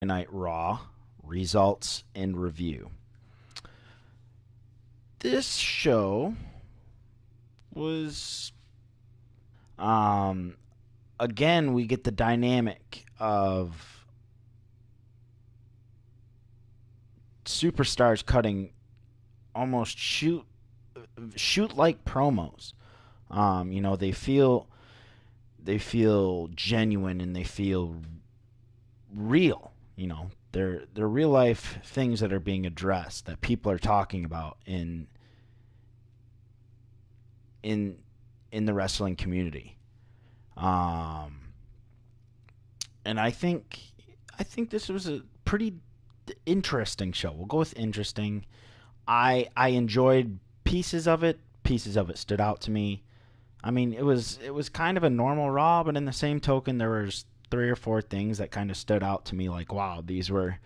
Night Raw results and review. This show was um again we get the dynamic of superstars cutting almost shoot like promos. They feel genuine and they feel real. They're real life things that are being addressed that people are talking about in in the wrestling community. Um, and I think this was a pretty interesting show. We'll go with interesting. I enjoyed pieces of it. Pieces of it stood out to me. I mean, it was kind of a normal Raw, but in the same token, there was three or four things that kind of stood out to me. Like, wow, these were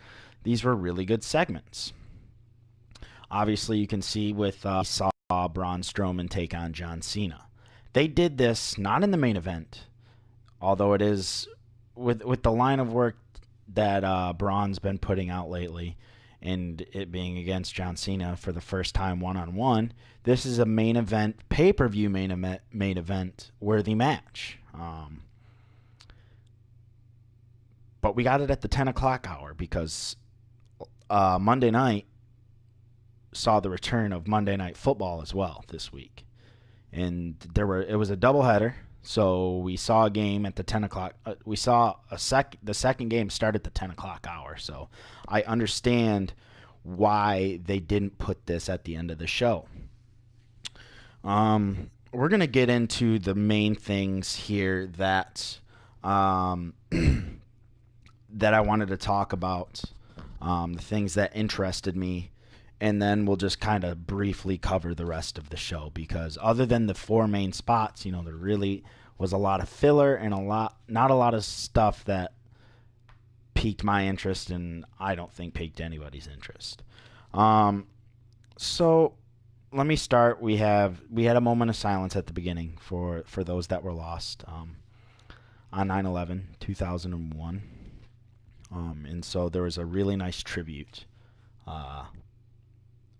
really good segments. Obviously, you can see with saw Braun Strowman take on John Cena. They did this not in the main event, although it is with the line of work that Braun's been putting out lately, and it being against John Cena for the first time one on one. This is a main event, pay per view main event worthy match. But we got it at the 10 o'clock hour because Monday night saw the return of Monday Night Football as well this week, and it was a doubleheader. So we saw a game at the 10 o'clock. We saw the second game start at the 10 o'clock hour. So I understand why they didn't put this at the end of the show. We're gonna get into the main things here that that I wanted to talk about, the things that interested me, and then we'll just kind of briefly cover the rest of the show because other than the four main spots, there really was a lot of filler and not a lot of stuff that piqued my interest, and I don't think piqued anybody's interest. So let me start. We had a moment of silence at the beginning for those that were lost on 9/11/2001. And so there was a really nice tribute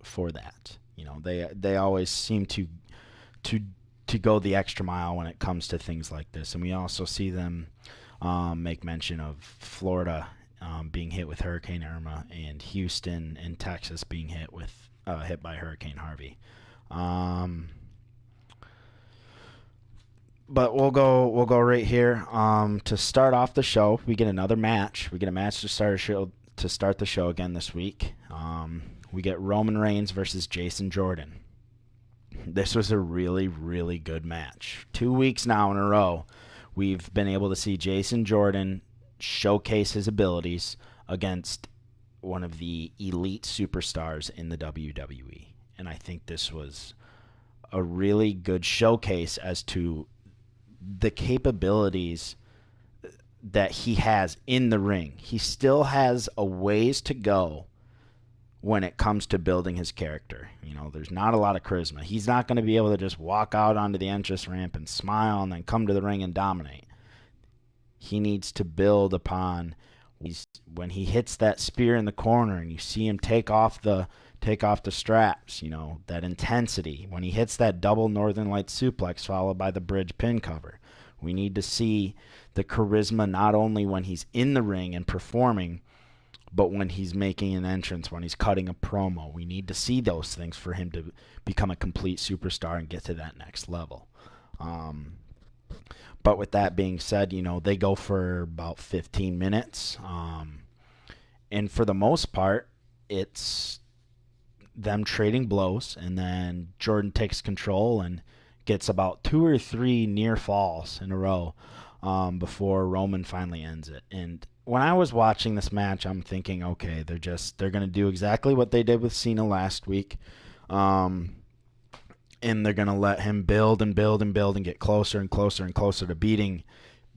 for that. They always seem to to go the extra mile when it comes to things like this, and we also see them make mention of Florida being hit with Hurricane Irma and Houston and Texas being hit by Hurricane Harvey. But we'll go right here. To start off the show, we get another match. We get a match to start the show again this week. We get Roman Reigns versus Jason Jordan. This was a really, really good match. 2 weeks now in a row, we've been able to see Jason Jordan showcase his abilities against one of the elite superstars in the WWE. And I think this was a really good showcase as to the capabilities that he has in the ring. He still has a ways to go when it comes to building his character. There's not a lot of charisma. He's not going to be able to just walk out onto the entrance ramp and smile and then come to the ring and dominate. He needs to build upon when he hits that spear in the corner and you see him take off the straps, that intensity. When he hits that double Northern Lights suplex followed by the bridge pin cover. We need to see the charisma not only when he's in the ring and performing, but when he's making an entrance, when he's cutting a promo. We need to see those things for him to become a complete superstar and get to that next level. But with that being said, they go for about 15 minutes. And for the most part, it's them trading blows, and then Jordan takes control and gets about 2 or 3 near falls in a row before Roman finally ends it. And when I was watching this match, I'm thinking, okay, they're going to do exactly what they did with Cena last week. And they're going to let him build and build and build and get closer and closer and closer to beating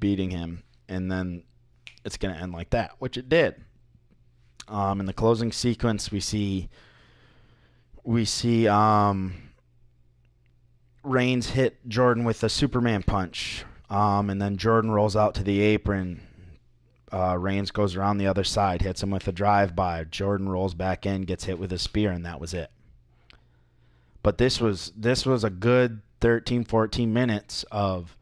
him. And then it's going to end like that, which it did. In the closing sequence, we see Reigns hit Jordan with a Superman punch. And then Jordan rolls out to the apron, Reigns goes around the other side, hits him with a drive-by. Jordan rolls back in, gets hit with a spear, and that was it. But this was a good 13, 14 minutes of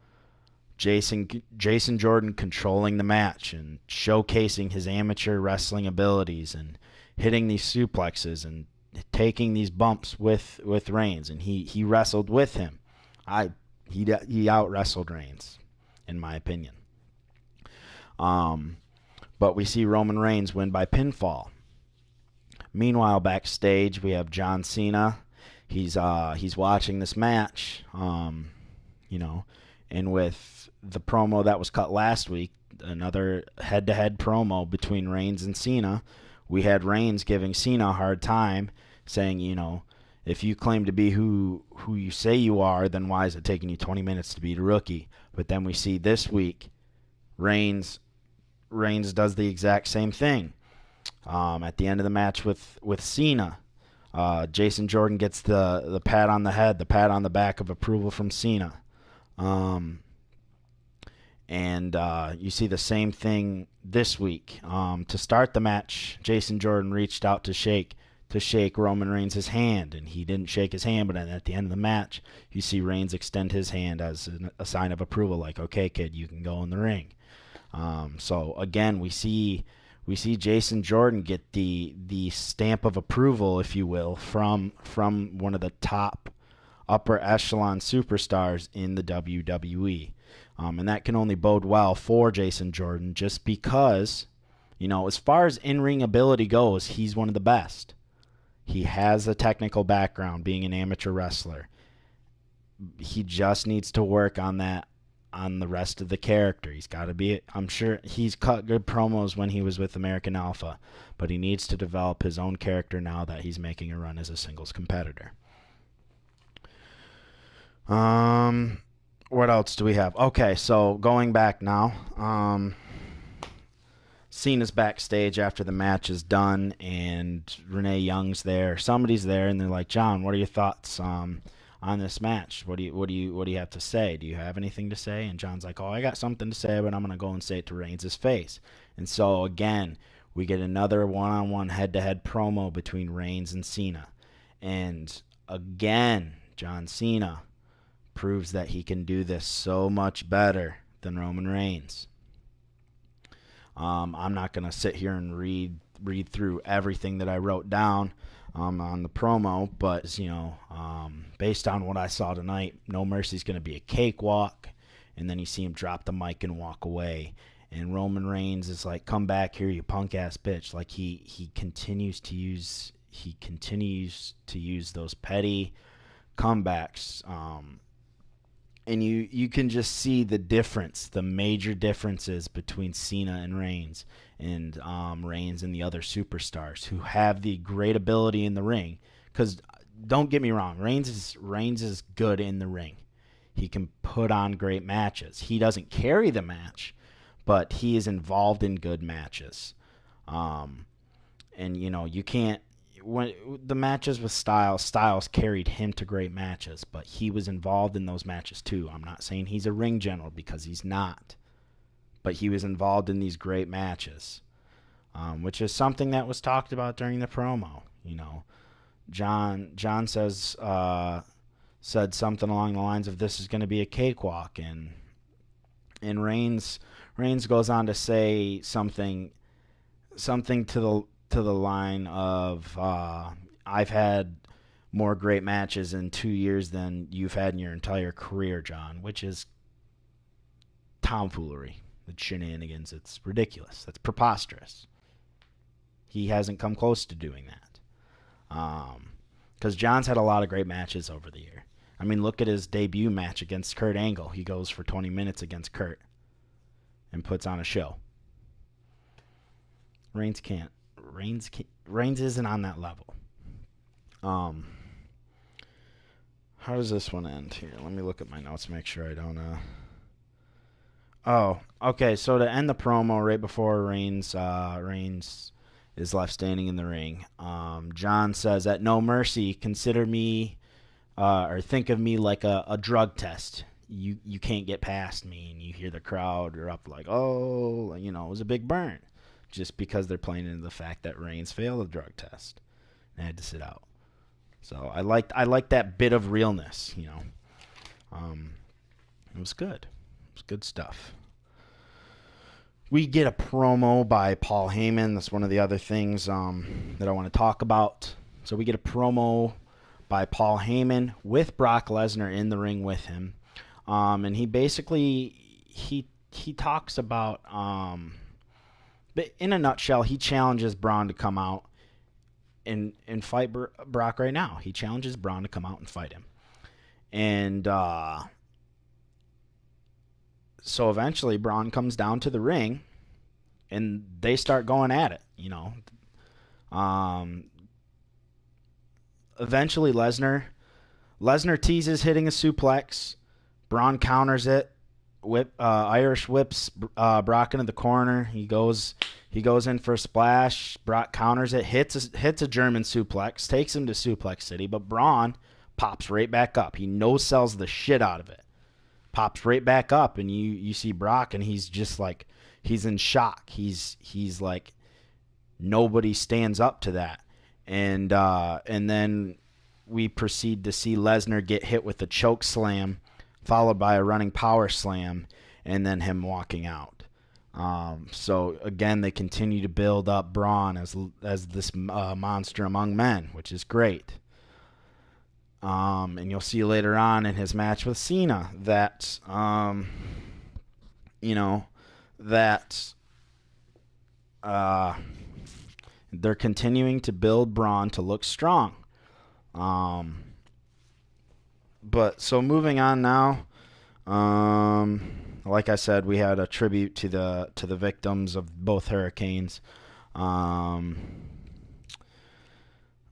Jason Jordan controlling the match and showcasing his amateur wrestling abilities and hitting these suplexes and taking these bumps with Reigns, and he wrestled with him. He out wrestled Reigns, in my opinion. But we see Roman Reigns win by pinfall. Meanwhile, backstage we have John Cena. He's watching this match, and with the promo that was cut last week, another head-to-head promo between Reigns and Cena, we had Reigns giving Cena a hard time, saying, if you claim to be who you say you are, then why is it taking you 20 minutes to beat a rookie? But then we see this week, Reigns does the exact same thing. At the end of the match with Cena, Jason Jordan gets the pat on the head, the pat on the back of approval from Cena. And you see the same thing this week. To start the match, Jason Jordan reached out to shake Roman Reigns' hand, and he didn't shake his hand, but at the end of the match, you see Reigns extend his hand as a sign of approval, like, okay, kid, you can go in the ring. So again, we see Jason Jordan get the stamp of approval, if you will, from one of the top upper echelon superstars in the WWE. And that can only bode well for Jason Jordan, just because, as far as in-ring ability goes, he's one of the best. He has a technical background being an amateur wrestler. He just needs to work on that, on the rest of the character. He's got to be, I'm sure he's cut good promos when he was with American Alpha, but he needs to develop his own character now that he's making a run as a singles competitor. What else do we have? Okay, so going back now, Cena's backstage after the match is done, and Renee Young's there. Somebody's there, and they're like, John, what are your thoughts on this match? What do you have to say? Do you have anything to say? And John's like, I got something to say, but I'm gonna go and say it to Reigns' face. And so again, we get another one-on-one head-to-head promo between Reigns and Cena, and again, John Cena proves that he can do this so much better than Roman Reigns. I'm not going to sit here and read through everything that I wrote down on the promo, but based on what I saw tonight, No Mercy's going to be a cakewalk, and then you see him drop the mic and walk away, and Roman Reigns is like, come back here, you punk ass bitch. Like he continues to use those petty comebacks, and you can just see the difference, the major differences between Cena and Reigns, and Reigns and the other superstars who have the great ability in the ring. Because don't get me wrong, Reigns is good in the ring. He can put on great matches. He doesn't carry the match, but he is involved in good matches. And you can't. When the matches with Styles carried him to great matches, but he was involved in those matches too. I'm not saying he's a ring general, because he's not, but he was involved in these great matches, which is something that was talked about during the promo. John said something along the lines of, this is going to be a cakewalk, and Reigns goes on to say something to the line of, I've had more great matches in 2 years than you've had in your entire career, John, which is tomfoolery. It's shenanigans. It's ridiculous. That's preposterous. He hasn't come close to doing that. Because John's had a lot of great matches over the year. I mean, look at his debut match against Kurt Angle. He goes for 20 minutes against Kurt and puts on a show. Reigns can't. Reigns isn't on that level. How does this one end here? Let me look at my notes, make sure I don't. Oh, okay. So to end the promo, right before Reigns is left standing in the ring, John says, "At No Mercy, consider me, or think of me like a drug test. you can't get past me, and you hear the crowd are up like, oh, it was a big burn, just because they're playing into the fact that Reigns failed a drug test and had to sit out. So I liked that bit of realness, It was good. It was good stuff. We get a promo by Paul Heyman. That's one of the other things that I want to talk about. So we get a promo by Paul Heyman with Brock Lesnar in the ring with him. And he basically, he talks about, but in a nutshell, he challenges Braun to come out and fight Brock right now. He challenges Braun to come out and fight him. And so eventually Braun comes down to the ring and they start going at it, Eventually Lesnar teases hitting a suplex. Braun counters it. Irish whips Brock into the corner. He goes in for a splash. Brock counters it, hits a German suplex, takes him to Suplex City, but Braun pops right back up. He no-sells the shit out of it. Pops right back up, and you see Brock, and he's just like, he's in shock. He's like, nobody stands up to that. And then we proceed to see Lesnar get hit with a choke slam, followed by a running power slam, and then him walking out. So again, they continue to build up Braun as this monster among men, which is great. And you'll see later on in his match with Cena that, they're continuing to build Braun to look strong. But so moving on now, like I said, we had a tribute to the victims of both hurricanes.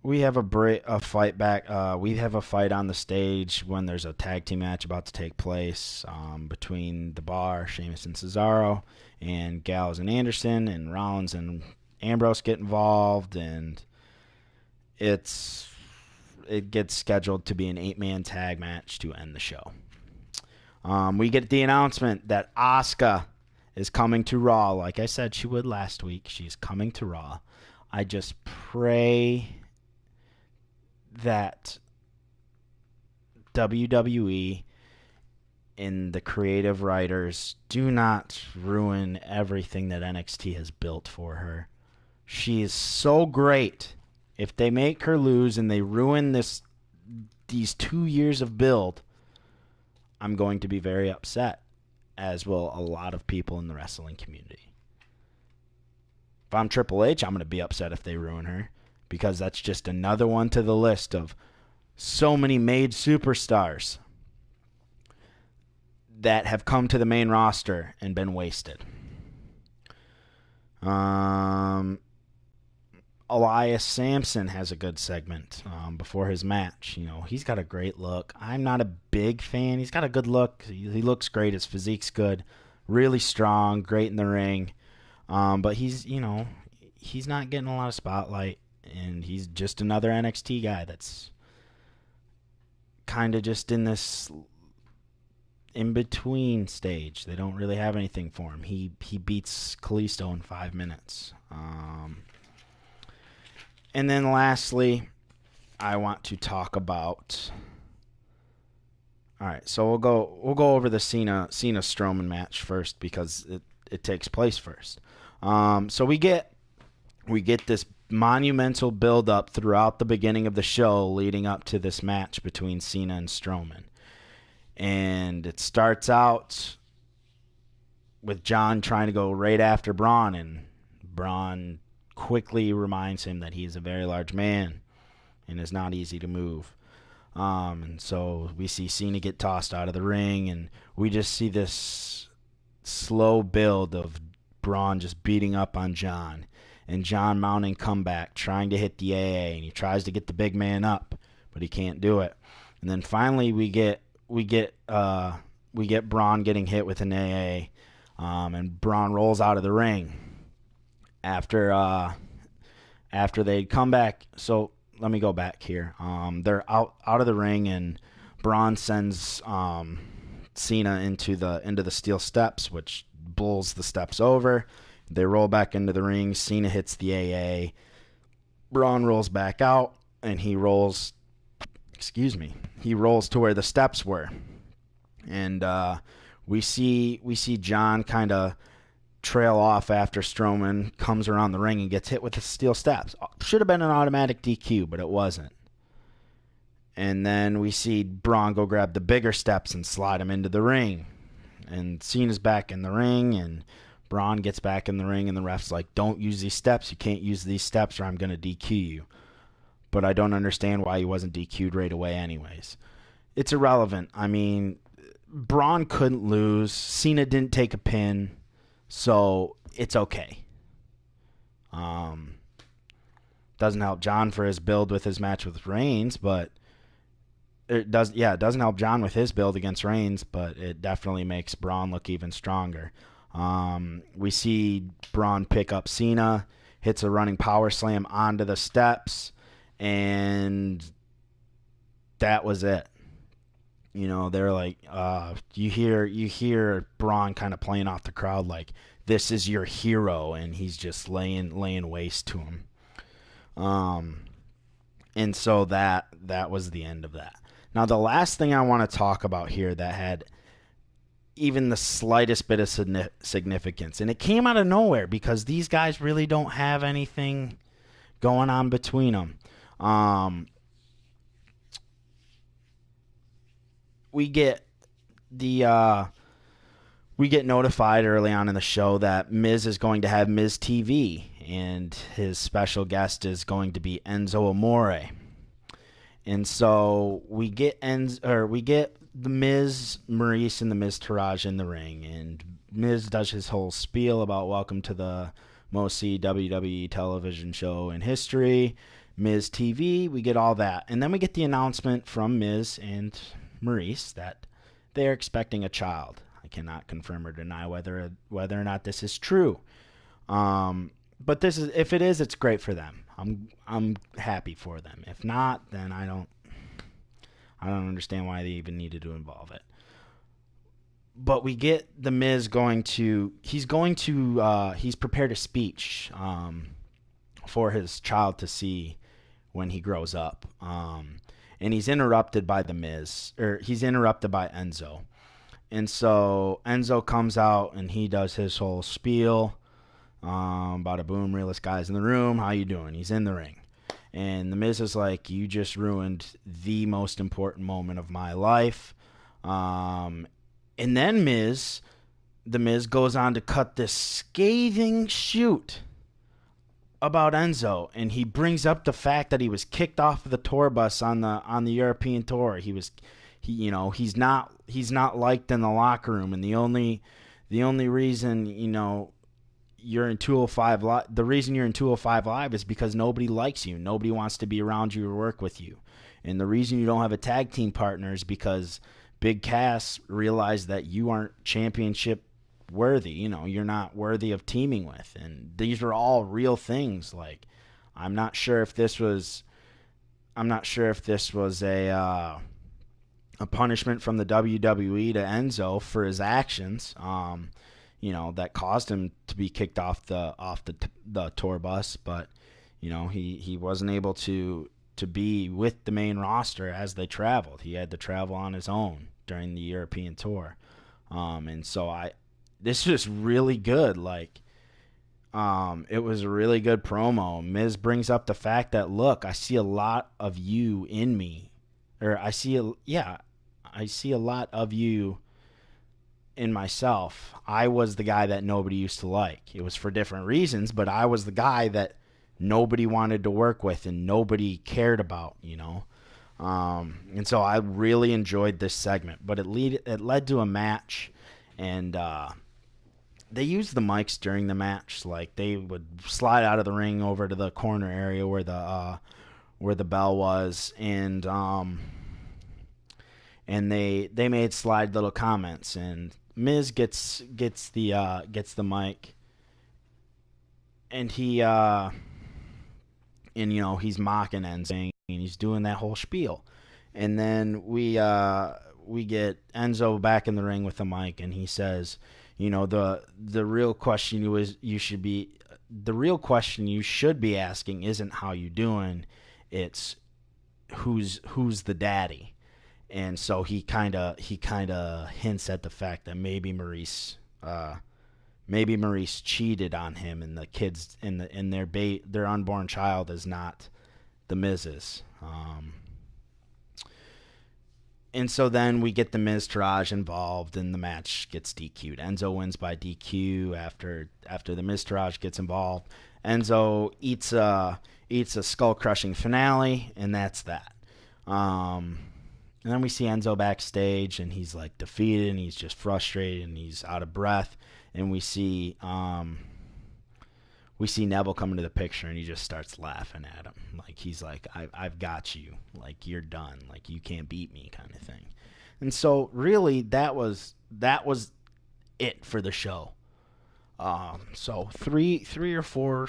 We have a fight back. We have a fight on the stage when there's a tag team match about to take place between The Bar, Sheamus and Cesaro, and Gallows and Anderson, and Rollins and Ambrose get involved, and it gets scheduled to be an 8-man tag match to end the show. We get the announcement that Asuka is coming to Raw. Like I said she would last week, she's coming to Raw. I just pray that WWE and the creative writers do not ruin everything that NXT has built for her. She is so great. If they make her lose and they ruin these 2 years of build, I'm going to be very upset, as will a lot of people in the wrestling community. If I'm Triple H, I'm going to be upset if they ruin her, because that's just another one to the list of so many made superstars that have come to the main roster and been wasted. Elias Sampson has a good segment before his match. He's got a great look. I'm not a big fan. He's got a good look. He looks great. His physique's good. Really strong. Great in the ring. But he's not getting a lot of spotlight. And he's just another NXT guy that's kind of just in this in-between stage. They don't really have anything for him. He beats Kalisto in 5 minutes. And then lastly, I want to talk about... All right, so we'll go over the Cena Strowman match first, because it takes place first. So we get this monumental build-up throughout the beginning of the show leading up to this match between Cena and Strowman. And it starts out with John trying to go right after Braun, and Braun quickly reminds him that he is a very large man and is not easy to move. And so we see Cena get tossed out of the ring, and we just see this slow build of Braun just beating up on John. And John mounting comeback, trying to hit the AA, and he tries to get the big man up, but he can't do it. And then finally we get Braun getting hit with an AA, and Braun rolls out of the ring after they come back. So let me go back here. They're out of the ring, and Braun sends Cena into the steel steps, which bowls the steps over. They roll back into the ring. Cena hits the AA. Braun rolls back out, and he rolls to where the steps were. And we see John kind of trail off after Strowman comes around the ring and gets hit with the steel steps. Should have been an automatic DQ, but it wasn't. And then we see Braun go grab the bigger steps and slide him into the ring. And Cena's back in the ring, and Braun gets back in the ring, and the ref's like, don't use these steps. You can't use these steps or I'm going to DQ you. But I don't understand why he wasn't DQ'd right away anyways. It's irrelevant. I mean, Braun couldn't lose. Cena didn't take a pin, so it's okay. Doesn't help John for his build with his match with Reigns, but it doesn't help John with his build against Reigns, but it definitely makes Braun look even stronger. We see Braun pick up Cena, hits a running power slam onto the steps, and that was it. You know, they're like, you hear Braun kind of playing off the crowd like, this is your hero, and he's just laying waste to him. And so that was the end of that. Now, the last thing I want to talk about here that had even the slightest bit of significance, and it came out of nowhere because these guys really don't have anything going on between them. We get notified early on in the show that Miz is going to have Miz TV, and his special guest is going to be Enzo Amore. And so we get the Miz, Maurice, and the Miz Taraj in the ring, and Miz does his whole spiel about welcome to the most seen WWE television show in history, Miz TV. We get all that, and then we get the announcement from Miz and Maurice that they are expecting a child. I cannot confirm or deny whether or not this is true. But if it is, it's great for them. I'm happy for them. If not, then I don't understand why they even needed to involve it. But we get the Miz he's prepared a speech for his child to see when he grows up. And he's interrupted by the Miz, or he's interrupted by Enzo. And so Enzo comes out and he does his whole spiel. Bada boom, realest guys in the room. How you doing? He's in the ring. And the Miz is like, you just ruined the most important moment of my life. And then the Miz goes on to cut this scathing shoot about Enzo, and he brings up the fact that he was kicked off of the tour bus on the European tour. He's not liked in the locker room, and the only reason, you're in 205 Live, the reason you're in 205 Live is because nobody likes you. Nobody wants to be around you or work with you. And the reason you don't have a tag team partner is because Big Cass realized that you aren't championship worthy. You're not worthy of teaming with. And these are all real things. Like, I'm not sure if this was a punishment from the WWE to Enzo for his actions. That caused him to be kicked off the tour bus, but he wasn't able to be with the main roster as they traveled. He had to travel on his own during the European tour, and so this was really good. Like, it was a really good promo. Miz brings up the fact that, look, I see a lot of you in me, or I see a lot of you in myself. I was the guy that nobody used to like. It was for different reasons, but I was the guy that nobody wanted to work with and nobody cared about, and so I really enjoyed this segment. But it led to a match, and they used the mics during the match. Like, they would slide out of the ring over to the corner area where the bell was, and they made slide little comments, and Miz gets the mic, and he's mocking Enzo, and he's doing that whole spiel, and then we we get Enzo back in the ring with the mic, and he says, the real question you should be asking isn't how you doing, it's who's the daddy. And so he kind of hints at the fact that maybe Maurice cheated on him, and the kids in their unborn child is not the Miz's. And so then we get the Miz Taraj involved, and the match gets DQ'd. Enzo wins by DQ after the Miz Taraj gets involved. Enzo eats a skull-crushing finale, and that's that. And then we see Enzo backstage, and he's like defeated, and he's just frustrated, and he's out of breath. And we see Neville come into the picture, and he just starts laughing at him. Like, he's like, I've got you. Like, you're done. Like, you can't beat me, kind of thing. And so, really, that was it for the show. So three or four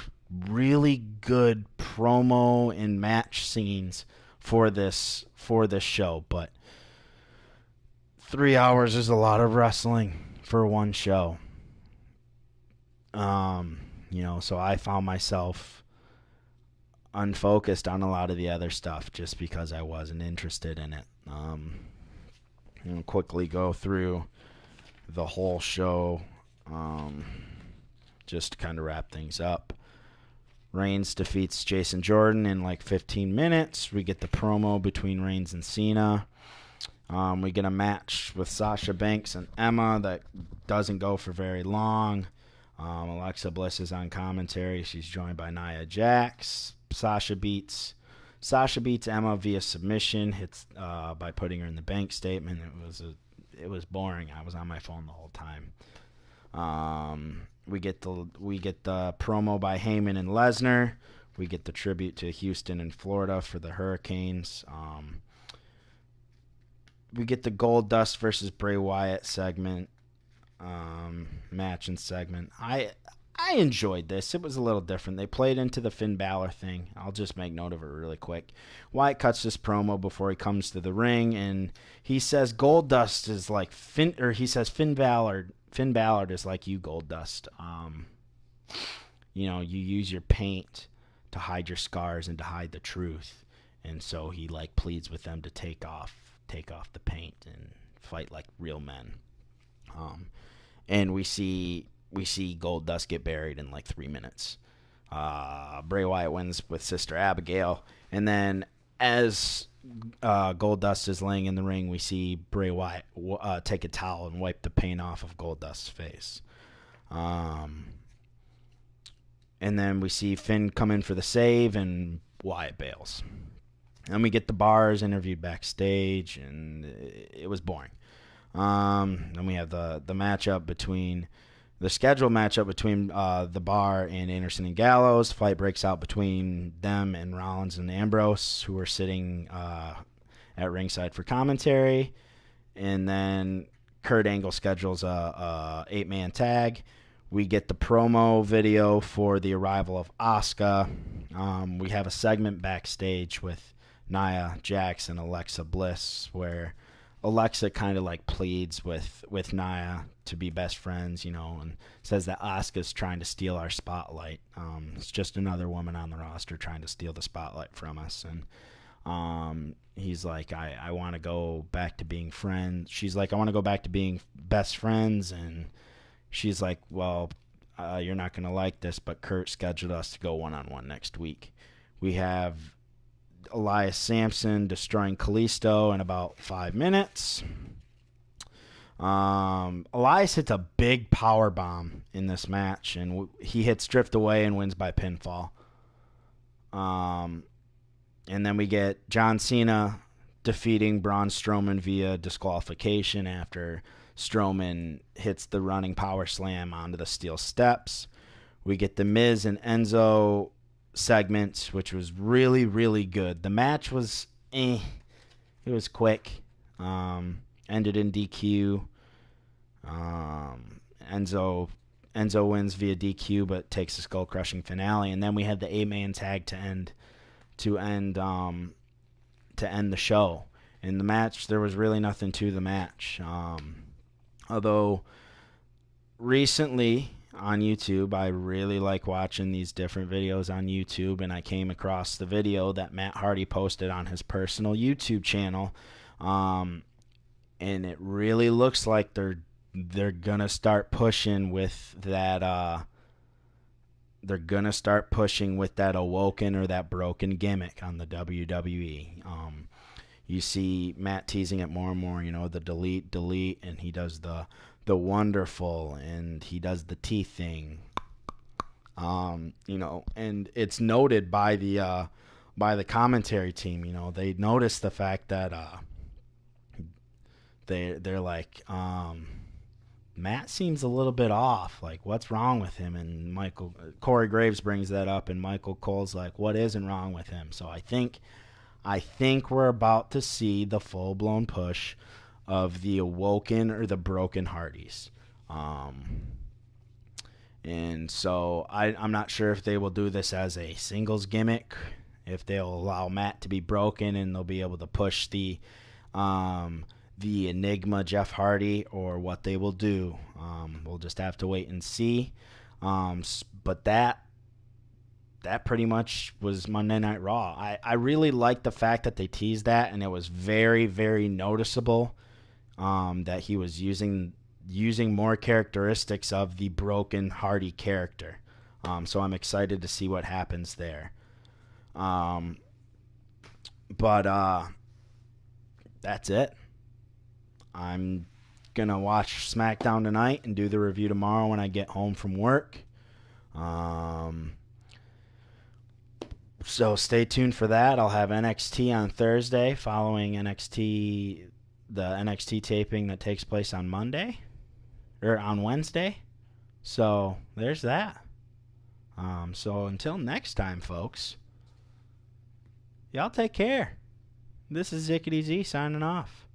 really good promo and match scenes for this show, but 3 hours is a lot of wrestling for one show. So I found myself unfocused on a lot of the other stuff just because I wasn't interested in it. Quickly go through the whole show, just to kind of wrap things up. Reigns defeats Jason Jordan in like 15 minutes. We get the promo between Reigns and Cena. We get a match with Sasha Banks and Emma that doesn't go for very long. Alexa Bliss is on commentary. She's joined by Nia Jax. Sasha beats Emma via submission, hits by putting her in the bank statement. It was boring. I was on my phone the whole time. We get the promo by Heyman and Lesnar. We get the tribute to Houston and Florida for the Hurricanes. We get the Goldust versus Bray Wyatt segment. Match and segment. I enjoyed this. It was a little different. They played into the Finn Balor thing. I'll just make note of it really quick. Wyatt cuts this promo before he comes to the ring, and he says Goldust is like Finn Balor is like you, Goldust. You use your paint to hide your scars and to hide the truth. And so he like pleads with them to take off the paint and fight like real men. And we see Goldust get buried in like 3 minutes. Bray Wyatt wins with Sister Abigail, and then as Goldust is laying in the ring, we see Bray Wyatt take a towel and wipe the paint off of Goldust's face. And then we see Finn come in for the save, and Wyatt bails. And we get the Bars interviewed backstage, and it was boring. Then we have the scheduled matchup between the Bar and Anderson and Gallows. Fight breaks out between them and Rollins and Ambrose, who are sitting at ringside for commentary. And then Kurt Angle schedules a 8-man tag. We get the promo video for the arrival of Asuka. We have a segment backstage with Nia Jax and Alexa Bliss, where Alexa kind of like pleads with Nia to be best friends, and says that Asuka's trying to steal our spotlight. It's just another woman on the roster trying to steal the spotlight from us. And he's like, I want to go back to being friends. She's like, I want to go back to being best friends. And she's like, well, you're not going to like this, but Kurt scheduled us to go one-on-one next week. We have Elias Sampson destroying Kalisto in about 5 minutes. Elias hits a big power bomb in this match, and he hits Drift Away and wins by pinfall. And then we get John Cena defeating Braun Strowman via disqualification after Strowman hits the running power slam onto the steel steps. We get the Miz and Enzo segment, which was really, really good. The match was it was quick. Ended in DQ. Enzo wins via DQ, but takes a skull crushing finale. And then we had the 8-man tag to end the show. In the match, there was really nothing to the match. Although recently on YouTube, I really like watching these different videos on YouTube, and I came across the video that Matt Hardy posted on his personal YouTube channel, and it really looks like they're gonna start pushing with that. They're gonna start pushing with that awoken or that broken gimmick on the WWE. You see Matt teasing it more and more. The delete, and he does the wonderful, and he does the teeth thing. And it's noted by the commentary team. They notice the fact that they're like, Matt seems a little bit off. Like, what's wrong with him? And Corey Graves brings that up, and Michael Cole's like, what isn't wrong with him? So I think we're about to see the full-blown push of the awoken or the broken Hardys. And so I'm not sure if they will do this as a singles gimmick, if they'll allow Matt to be broken and they'll be able to push the Enigma Jeff Hardy, or what they will do. We'll just have to wait and see. But that pretty much was Monday Night Raw. I really liked the fact that they teased that, and it was very, very noticeable that he was using more characteristics of the broken Hardy character. So I'm excited to see what happens there. But that's it. I'm going to watch SmackDown tonight and do the review tomorrow when I get home from work. So stay tuned for that. I'll have NXT on Thursday following the NXT taping that takes place on Monday or on Wednesday. So there's that. So until next time, folks, y'all take care. This is Zickety Z signing off.